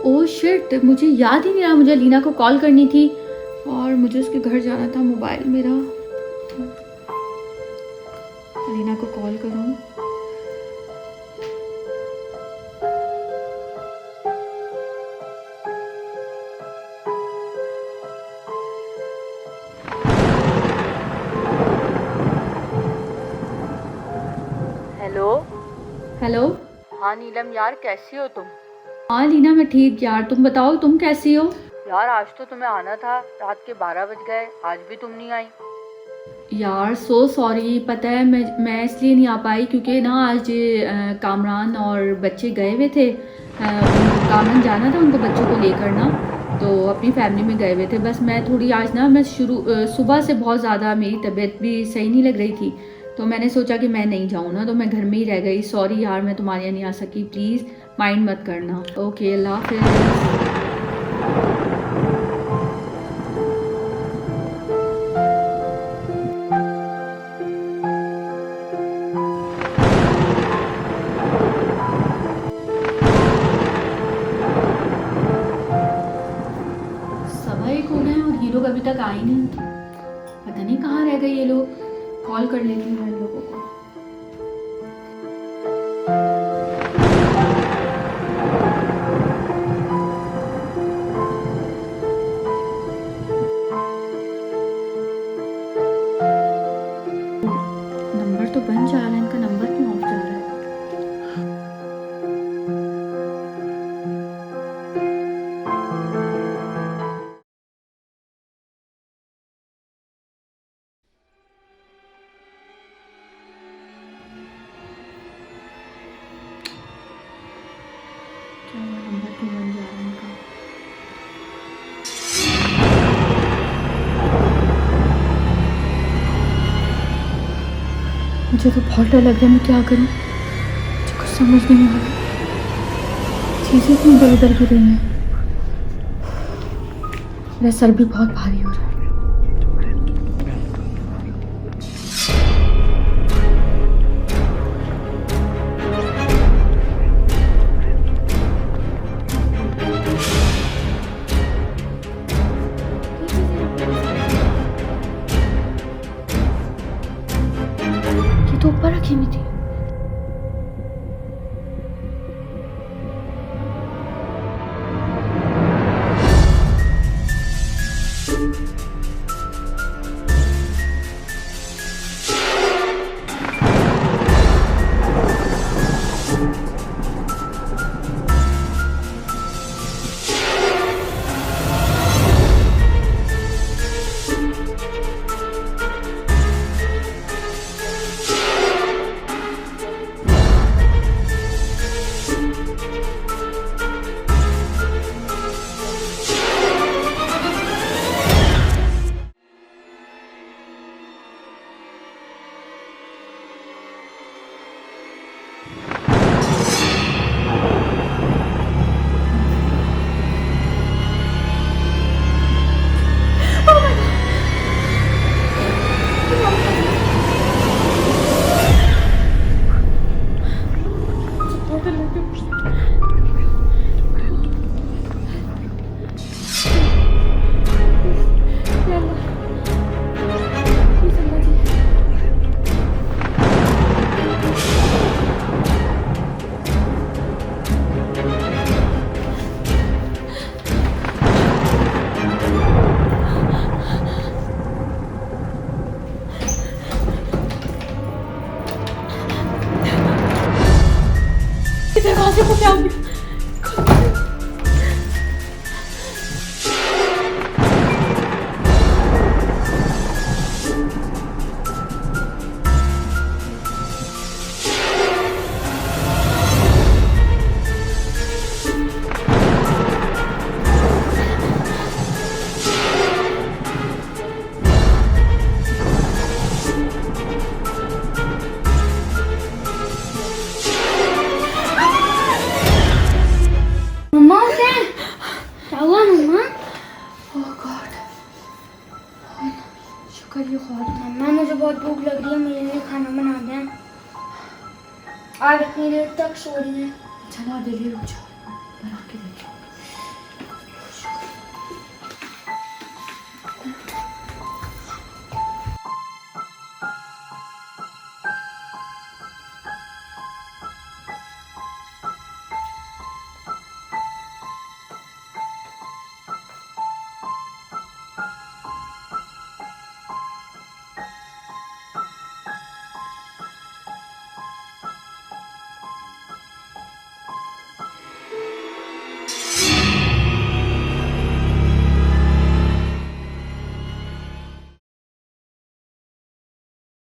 Oh shit, मुझे याद ही नहीं रहा, मुझे लीना को कॉल करनी थी और मुझे उसके घर जाना था। मोबाइल मेरा, लीना को कॉल करूँ। हेलो। हेलो। हाँ नीलम यार, कैसी हो तुम? हाँ लीना, मैं ठीक यार, तुम बताओ तुम कैसी हो? यार आज तो तुम्हें आना था, रात के 12 बज गए, आज भी तुम नहीं आई। यार सो सॉरी, पता है मैं इसलिए नहीं आ पाई क्योंकि ना आज कामरान और बच्चे गए हुए थे। कामरान जाना था उनको बच्चों को लेकर ना, तो अपनी फैमिली में गए हुए थे। बस मैं थोड़ी आज ना, मैं सुबह से बहुत ज़्यादा मेरी तबीयत भी सही नहीं लग रही थी, तो मैंने सोचा कि मैं नहीं जाऊँ ना, तो मैं घर में ही रह गई। सॉरी यार, मैं तुम्हारे यहाँ नहीं आ सकी, प्लीज़ माइंड मत करना। ओके, अल्लाह हाफिज़। सवा एक हो गए हैं और ये लोग अभी तक आए नहीं। पता नहीं कहाँ रह गए ये लोग। कॉल कर लेती हूँ मैं इन लोगों को। नंबर तो बन जा रहा है, इनका नंबर क्यों ऑफ जा रहा है? क्या हुआ, नंबर क्यों बन जा रहा है इनका? मुझे तो बहुत डर लग रहा है, मैं क्या करूं? मुझे कुछ समझ नहीं आ रहा, चीज़ें क्यों इधर उधर गिर रही हैं। मेरा सर भी बहुत भारी हो रहा है। ये तो ऊपर रखी हुई थी। दरवाजे को क्या हो गया? मम्मा उठे, क्या हुआ मम्मा? ओह गॉड, शुक्र ये खुदा। मम्मा मुझे बहुत भूख लग रही है, मेरे लिए खाना बना दें। आप इतनी देर तक सो रही हैं। चला दिल्ली, रुक जाओ, बना के देती हूँ। है